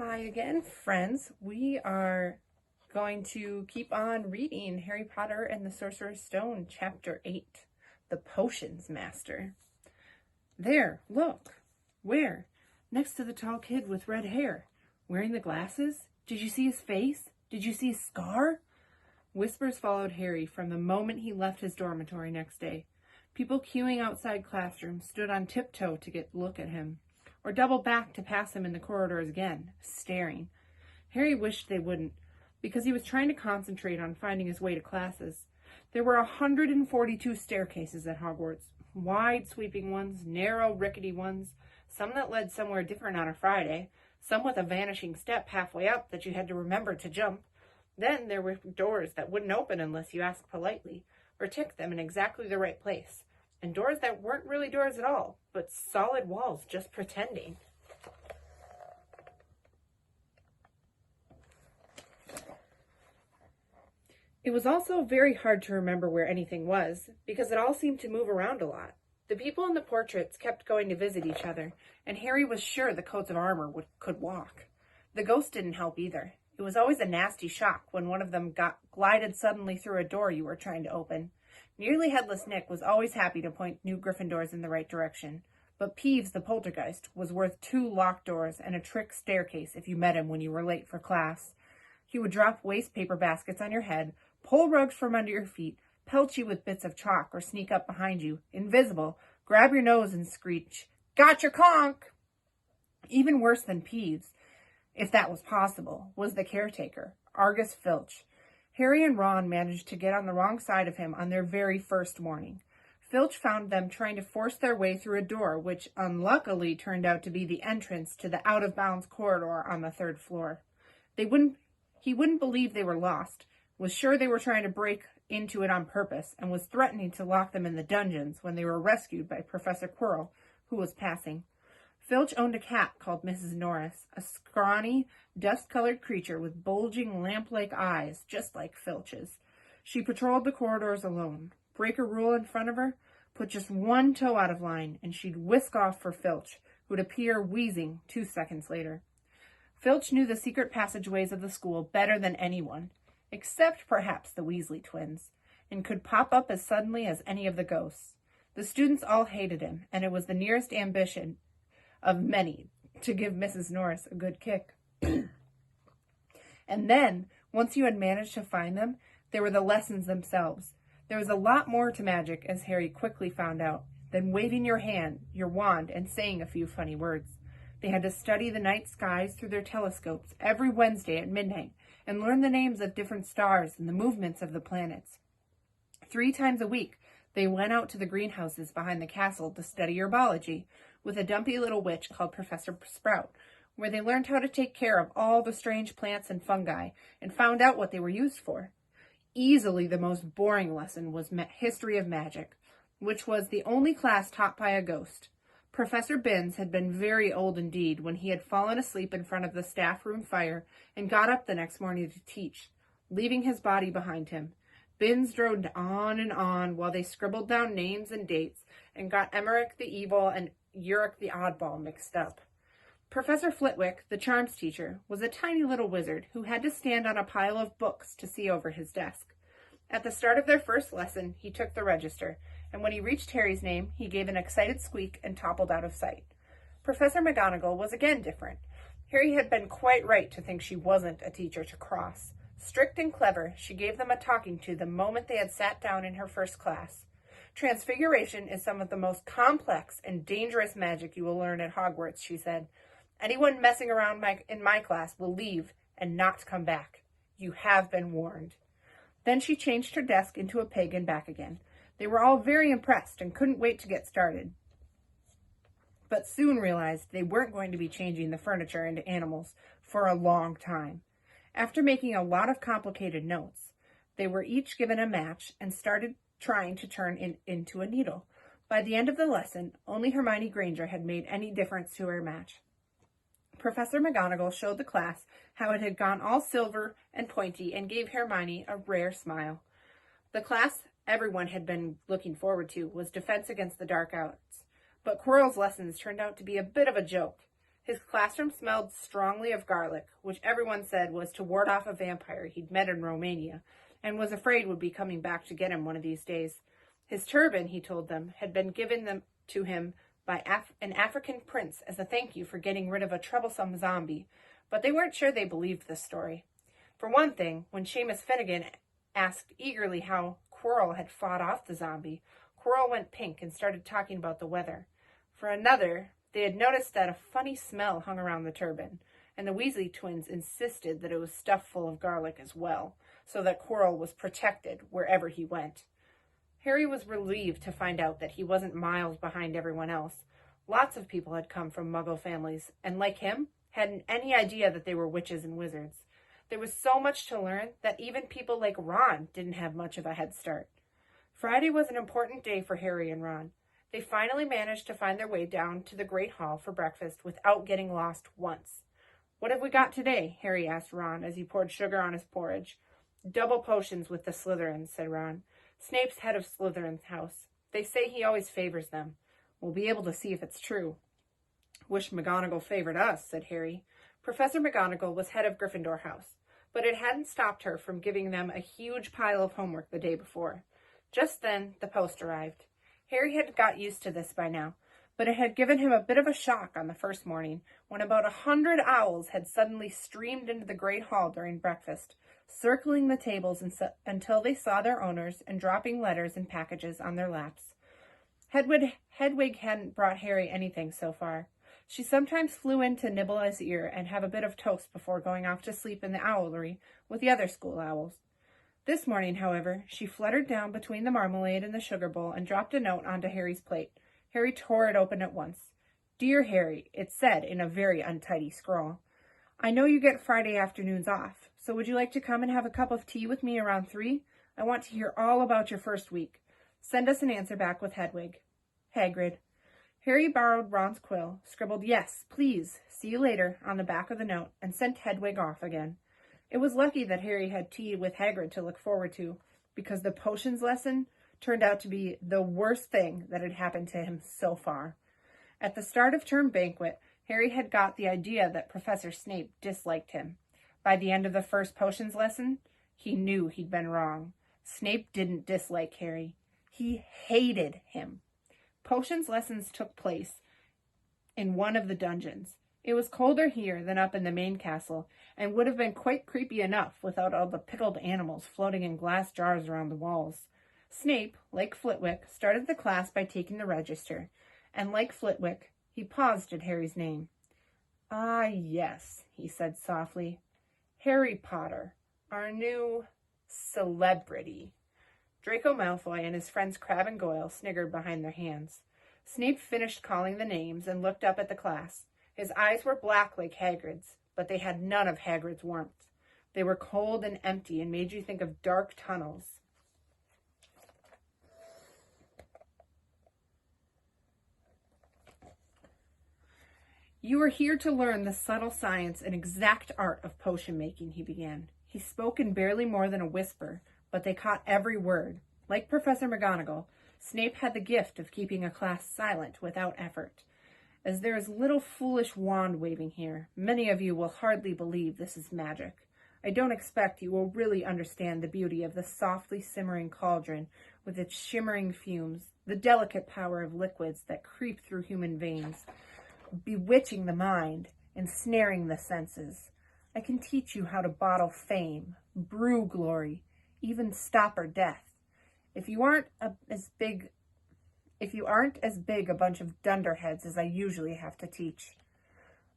Hi again, friends. We are going to keep on reading Harry Potter and the Sorcerer's Stone, Chapter 8, The Potions Master. There, look. Where? Next to the tall kid with red hair. Wearing the glasses? Did you see his face? Did you see his scar? Whispers followed Harry from the moment he left his dormitory next day. People queuing outside classrooms stood on tiptoe to get a look at him, or doubled back to pass him in the corridors again, staring. Harry wished they wouldn't, because he was trying to concentrate on finding his way to classes. There were 142 staircases at Hogwarts, wide sweeping ones, narrow rickety ones, some that led somewhere different on a Friday, some with a vanishing step halfway up that you had to remember to jump. Then there were doors that wouldn't open unless you asked politely, or ticked them in exactly the right place, and doors that weren't really doors at all, but solid walls just pretending. It was also very hard to remember where anything was, because it all seemed to move around a lot. The people in the portraits kept going to visit each other, and Harry was sure the coats of armor could walk. The ghost didn't help either. It was always a nasty shock when one of them glided suddenly through a door you were trying to open. Nearly Headless Nick was always happy to point new Gryffindors in the right direction, but Peeves the poltergeist was worth 2 locked doors and a trick staircase if you met him when you were late for class. He would drop waste paper baskets on your head, pull rugs from under your feet, pelt you with bits of chalk, or sneak up behind you, invisible, grab your nose and screech, "Gotcha, conk!" Even worse than Peeves, if that was possible, was the caretaker, Argus Filch. Harry and Ron managed to get on the wrong side of him on their very first morning. Filch found them trying to force their way through a door, which unluckily turned out to be the entrance to the out-of-bounds corridor on the 3rd floor. He wouldn't believe they were lost, was sure they were trying to break into it on purpose, and was threatening to lock them in the dungeons when they were rescued by Professor Quirrell, who was passing. Filch owned a cat called Mrs. Norris, a scrawny, dust-colored creature with bulging lamp-like eyes, just like Filch's. She patrolled the corridors alone. Break a rule in front of her, put just one toe out of line, and she'd whisk off for Filch, who'd appear wheezing 2 seconds later. Filch knew the secret passageways of the school better than anyone, except perhaps the Weasley twins, and could pop up as suddenly as any of the ghosts. The students all hated him, and it was the nearest ambition of many to give Mrs. Norris a good kick. And then, once you had managed to find them, there were the lessons themselves. There was a lot more to magic, as Harry quickly found out, than waving your wand, and saying a few funny words. They had to study the night skies through their telescopes every Wednesday at midnight, and learn the names of different stars and the movements of the planets. 3 times a week, they went out to the greenhouses behind the castle to study herbology with a dumpy little witch called Professor Sprout, where they learned how to take care of all the strange plants and fungi and found out what they were used for. Easily the most boring lesson was History of Magic, which was the only class taught by a ghost. Professor Binns had been very old indeed when he had fallen asleep in front of the staff room fire and got up the next morning to teach, leaving his body behind him. Binns droned on while they scribbled down names and dates and got Emmerich the Evil and Uric the Oddball mixed up. Professor Flitwick, the charms teacher, was a tiny little wizard who had to stand on a pile of books to see over his desk. At the start of their first lesson, he took the register, and when he reached Harry's name, he gave an excited squeak and toppled out of sight. Professor McGonagall was again different. Harry had been quite right to think she wasn't a teacher to cross. Strict and clever, she gave them a talking to the moment they had sat down in her first class. Transfiguration is some of the most complex and dangerous magic you will learn at Hogwarts, she said. Anyone messing around in my class will leave and not come back. You have been warned. Then she changed her desk into a pig and back again. They were all very impressed and couldn't wait to get started, but soon realized they weren't going to be changing the furniture into animals for a long time. After making a lot of complicated notes, they were each given a match and started trying to turn it into a needle. By the end of the lesson, only Hermione Granger had made any difference to her match. Professor McGonagall showed the class how it had gone all silver and pointy and gave Hermione a rare smile. The class everyone had been looking forward to was Defense Against the Dark Arts, but Quirrell's lessons turned out to be a bit of a joke. His classroom smelled strongly of garlic, which everyone said was to ward off a vampire he'd met in Romania, and was afraid would be coming back to get him one of these days. His turban, he told them, had been given to him by an African prince as a thank you for getting rid of a troublesome zombie, but they weren't sure they believed this story. For one thing, when Seamus Finnegan asked eagerly how Quirrell had fought off the zombie, Quirrell went pink and started talking about the weather. For another, they had noticed that a funny smell hung around the turban, and the Weasley twins insisted that it was stuffed full of garlic as well, so that Quirrell was protected wherever he went. Harry was relieved to find out that he wasn't miles behind everyone else. Lots of people had come from Muggle families, and like him, hadn't any idea that they were witches and wizards. There was so much to learn that even people like Ron didn't have much of a head start. Friday was an important day for Harry and Ron. They finally managed to find their way down to the Great Hall for breakfast without getting lost once. "What have we got today?" Harry asked Ron as he poured sugar on his porridge. "Double potions with the Slytherins," said Ron. "Snape's head of Slytherin's house. They say he always favors them. We'll be able to see if it's true." "Wish McGonagall favored us," said Harry. Professor McGonagall was head of Gryffindor House, but it hadn't stopped her from giving them a huge pile of homework the day before. Just then, the post arrived. Harry had got used to this by now, but it had given him a bit of a shock on the first morning when about 100 owls had suddenly streamed into the Great Hall during breakfast, circling the tables until they saw their owners and dropping letters and packages on their laps. Hedwig hadn't brought Harry anything so far. She sometimes flew in to nibble his ear and have a bit of toast before going off to sleep in the owlery with the other school owls. This morning, however, she fluttered down between the marmalade and the sugar bowl and dropped a note onto Harry's plate. Harry tore it open at once. "Dear Harry," it said in a very untidy scrawl. "I know you get Friday afternoons off, so would you like to come and have a cup of tea with me around 3? I want to hear all about your first week. Send us an answer back with Hedwig. Hagrid." Harry borrowed Ron's quill, scribbled "Yes, please, see you later" on the back of the note, and sent Hedwig off again. It was lucky that Harry had tea with Hagrid to look forward to, because the potions lesson turned out to be the worst thing that had happened to him so far. At the start of term banquet, Harry had got the idea that Professor Snape disliked him. By the end of the first potions lesson, he knew he'd been wrong. Snape didn't dislike Harry. He hated him. Potions lessons took place in one of the dungeons. It was colder here than up in the main castle, and would have been quite creepy enough without all the pickled animals floating in glass jars around the walls. Snape, like Flitwick, started the class by taking the register, and like Flitwick, he paused at Harry's name. "Ah, yes," he said softly. "Harry Potter, our new celebrity." Draco Malfoy and his friends Crabbe and Goyle sniggered behind their hands. Snape finished calling the names and looked up at the class. His eyes were black like Hagrid's, but they had none of Hagrid's warmth. They were cold and empty and made you think of dark tunnels. "You are here to learn the subtle science and exact art of potion making," he began. He spoke in barely more than a whisper, but they caught every word. Like Professor McGonagall, Snape had the gift of keeping a class silent without effort. "As there is little foolish wand waving here, many of you will hardly believe this is magic. I don't expect you will really understand the beauty of the softly simmering cauldron with its shimmering fumes, the delicate power of liquids that creep through human veins, bewitching the mind, ensnaring the senses. I can teach you how to bottle fame, brew glory, even stopper death. If you aren't as big a bunch of dunderheads as I usually have to teach."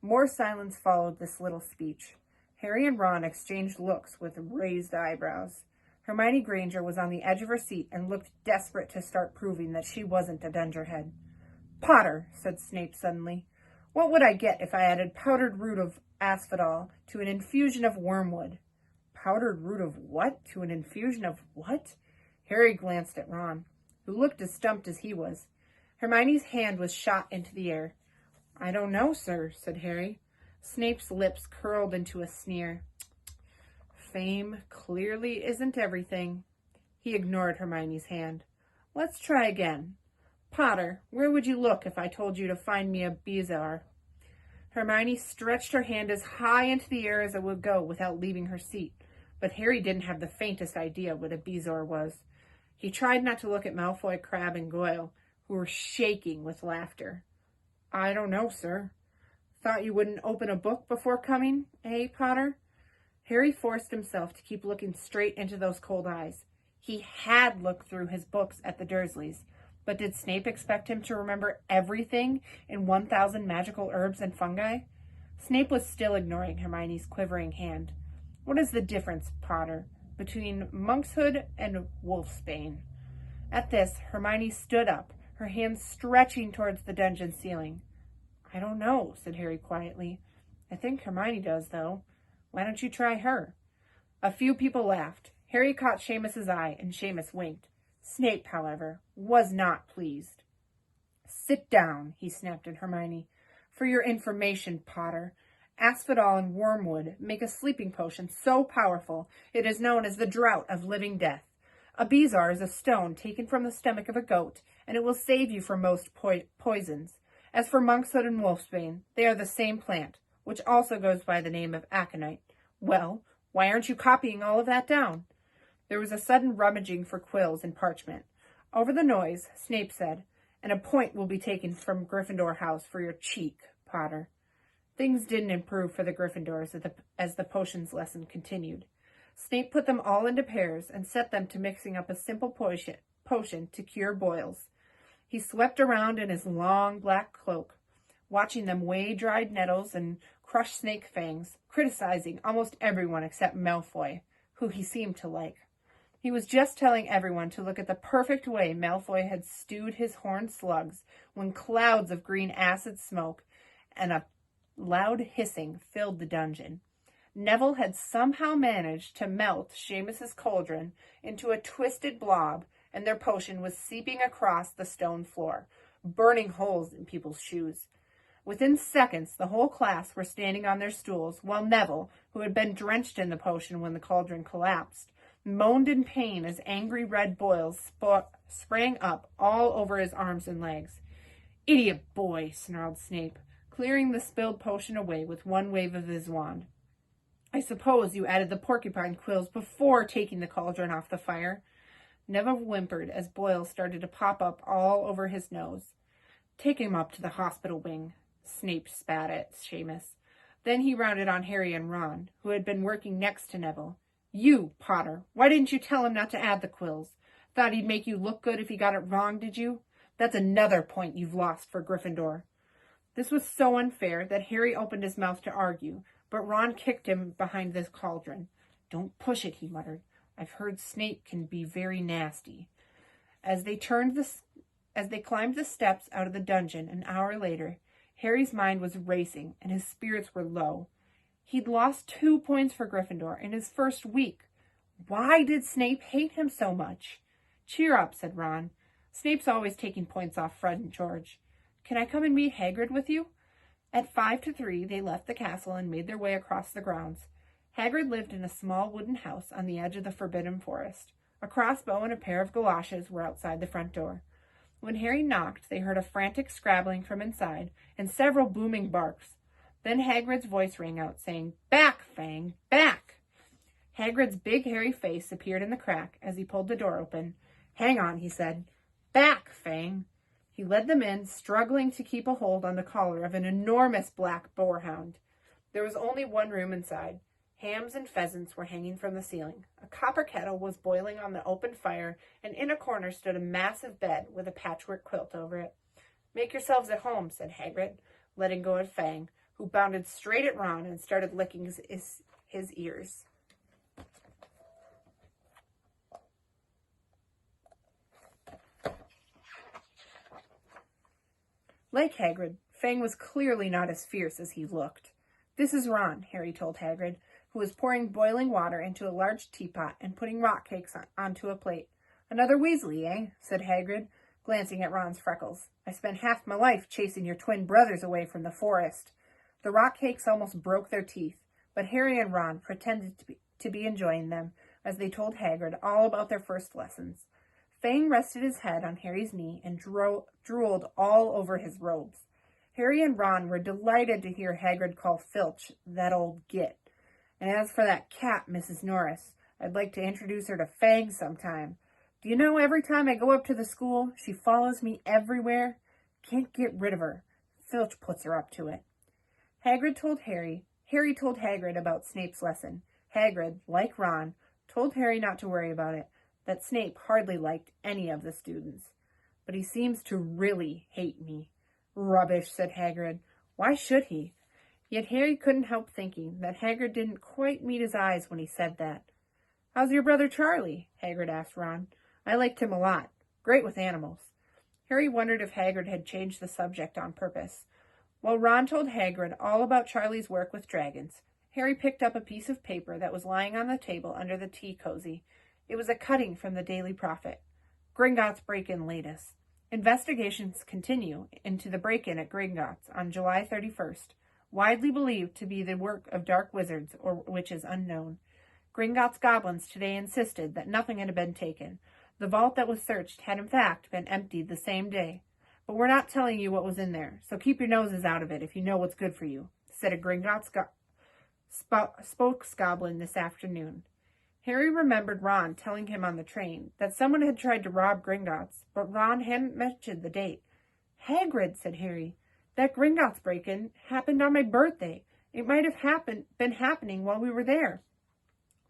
More silence followed this little speech. Harry and Ron exchanged looks with raised eyebrows. Hermione Granger was on the edge of her seat and looked desperate to start proving that she wasn't a dunderhead. "Potter," said Snape suddenly, "what would I get if I added powdered root of asphodel to an infusion of wormwood?" "Powdered root of what? To an infusion of what?" Harry glanced at Ron, who looked as stumped as he was. Hermione's hand was shot into the air. "I don't know, sir," said Harry. Snape's lips curled into a sneer. "Fame clearly isn't everything." He ignored Hermione's hand. "Let's try again. Potter, where would you look if I told you to find me a bezoar?" Hermione stretched her hand as high into the air as it would go without leaving her seat, but Harry didn't have the faintest idea what a bezoar was. He tried not to look at Malfoy, Crabbe, and Goyle, who were shaking with laughter. I don't know, sir. Thought you wouldn't open a book before coming, eh, Potter? Harry forced himself to keep looking straight into those cold eyes. He had looked through his books at the Dursleys, but did Snape expect him to remember everything in 1,000 magical herbs and fungi? Snape was still ignoring Hermione's quivering hand. What is the difference, Potter, between monkshood and wolfsbane? At this, Hermione stood up, her hands stretching towards the dungeon ceiling. I don't know, said Harry quietly. I think Hermione does, though. Why don't you try her? A few people laughed. Harry caught Seamus's eye, and Seamus winked. Snape, however, was not pleased. Sit down, he snapped at Hermione. For your information, Potter, Asphodel and Wormwood make a sleeping potion so powerful it is known as the Draught of Living Death. A bezoar is a stone taken from the stomach of a goat, and it will save you from most poisons. As for monkshood and wolfsbane, they are the same plant, which also goes by the name of aconite. Well, why aren't you copying all of that down? There was a sudden rummaging for quills and parchment. Over the noise, Snape said, and a point will be taken from Gryffindor House for your cheek, Potter. Things didn't improve for the Gryffindors as the potions lesson continued. Snape put them all into pairs and set them to mixing up a simple potion to cure boils. He swept around in his long black cloak, watching them weigh dried nettles and crush snake fangs, criticizing almost everyone except Malfoy, who he seemed to like. He was just telling everyone to look at the perfect way Malfoy had stewed his horned slugs when clouds of green acid smoke and a loud hissing filled the dungeon. Neville had somehow managed to melt Seamus's cauldron into a twisted blob, and their potion was seeping across the stone floor, burning holes in people's shoes. Within seconds, the whole class were standing on their stools, while Neville, who had been drenched in the potion when the cauldron collapsed, moaned in pain as angry red boils sprang up all over his arms and legs. Idiot boy, snarled Snape, clearing the spilled potion away with one wave of his wand. I suppose you added the porcupine quills before taking the cauldron off the fire. Neville whimpered as boils started to pop up all over his nose. Take him up to the hospital wing, Snape spat at Seamus. Then he rounded on Harry and Ron, who had been working next to Neville. You, Potter, why didn't you tell him not to add the quills? Thought he'd make you look good if he got it wrong, did you? That's another point you've lost for Gryffindor. This was so unfair that Harry opened his mouth to argue, but Ron kicked him behind the cauldron. Don't push it, he muttered. I've heard Snape can be very nasty. As they climbed the steps out of the dungeon an hour later, Harry's mind was racing and his spirits were low. He'd lost 2 points for Gryffindor in his first week. Why did Snape hate him so much? Cheer up, said Ron. Snape's always taking points off Fred and George. Can I come and meet Hagrid with you? At 5 to 3, they left the castle and made their way across the grounds. Hagrid lived in a small wooden house on the edge of the Forbidden Forest. A crossbow and a pair of galoshes were outside the front door. When Harry knocked, they heard a frantic scrabbling from inside and several booming barks. Then Hagrid's voice rang out, saying, Back, Fang, back! Hagrid's big, hairy face appeared in the crack as he pulled the door open. Hang on, he said. Back, Fang! He led them in, struggling to keep a hold on the collar of an enormous black boarhound. There was only one room inside. Hams and pheasants were hanging from the ceiling. A copper kettle was boiling on the open fire, and in a corner stood a massive bed with a patchwork quilt over it. Make yourselves at home, said Hagrid, letting go of Fang, who bounded straight at Ron and started licking his ears. Like Hagrid, Fang was clearly not as fierce as he looked. This is Ron, Harry told Hagrid, who was pouring boiling water into a large teapot and putting rock cakes onto a plate. Another Weasley, eh? Said Hagrid, glancing at Ron's freckles. I spent half my life chasing your twin brothers away from the forest. The rock cakes almost broke their teeth, but Harry and Ron pretended to be enjoying them as they told Hagrid all about their first lessons. Fang rested his head on Harry's knee and drooled all over his robes. Harry and Ron were delighted to hear Hagrid call Filch that old git. And as for that cat, Mrs. Norris, I'd like to introduce her to Fang sometime. Do you know, every time I go up to the school, she follows me everywhere? Can't get rid of her. Filch puts her up to it. Hagrid told Harry. Harry told Hagrid about Snape's lesson. Hagrid, like Ron, told Harry not to worry about it, that Snape hardly liked any of the students. But he seems to really hate me. Rubbish, said Hagrid. Why should he? Yet Harry couldn't help thinking that Hagrid didn't quite meet his eyes when he said that. How's your brother Charlie? Hagrid asked Ron. I liked him a lot. Great with animals. Harry wondered if Hagrid had changed the subject on purpose. While Ron told Hagrid all about Charlie's work with dragons, Harry picked up a piece of paper that was lying on the table under the tea cozy. It was a cutting from the Daily Prophet. Gringotts break-in latest. Investigations continue into the break-in at Gringotts on July 31st, widely believed to be the work of dark wizards or witches unknown. Gringotts goblins today insisted that nothing had been taken. The vault that was searched had in fact been emptied the same day. But we're not telling you what was in there, so keep your noses out of it if you know what's good for you, said a Gringotts spokesgoblin this afternoon. Harry remembered Ron telling him on the train that someone had tried to rob Gringotts, but Ron hadn't mentioned the date. Hagrid, said Harry, that Gringotts break-in happened on my birthday. It might have been happening while we were there.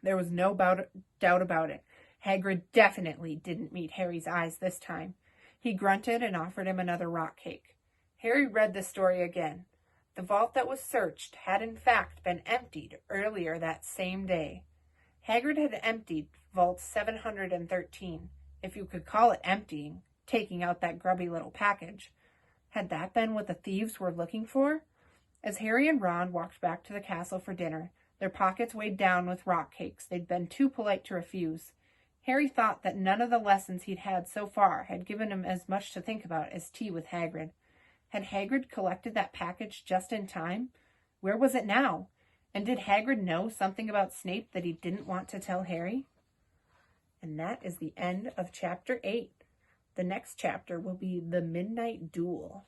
There was no doubt about it. Hagrid definitely didn't meet Harry's eyes this time. He grunted and offered him another rock cake. Harry read the story again. The vault that was searched had in fact been emptied earlier that same day. Hagrid had emptied Vault 713, if you could call it emptying, taking out that grubby little package. Had that been what the thieves were looking for? As Harry and Ron walked back to the castle for dinner, their pockets weighed down with rock cakes they'd been too polite to refuse. Harry thought that none of the lessons he'd had so far had given him as much to think about as tea with Hagrid. Had Hagrid collected that package just in time? Where was it now? And did Hagrid know something about Snape that he didn't want to tell Harry? And that is the end of Chapter 8. The next chapter will be The Midnight Duel.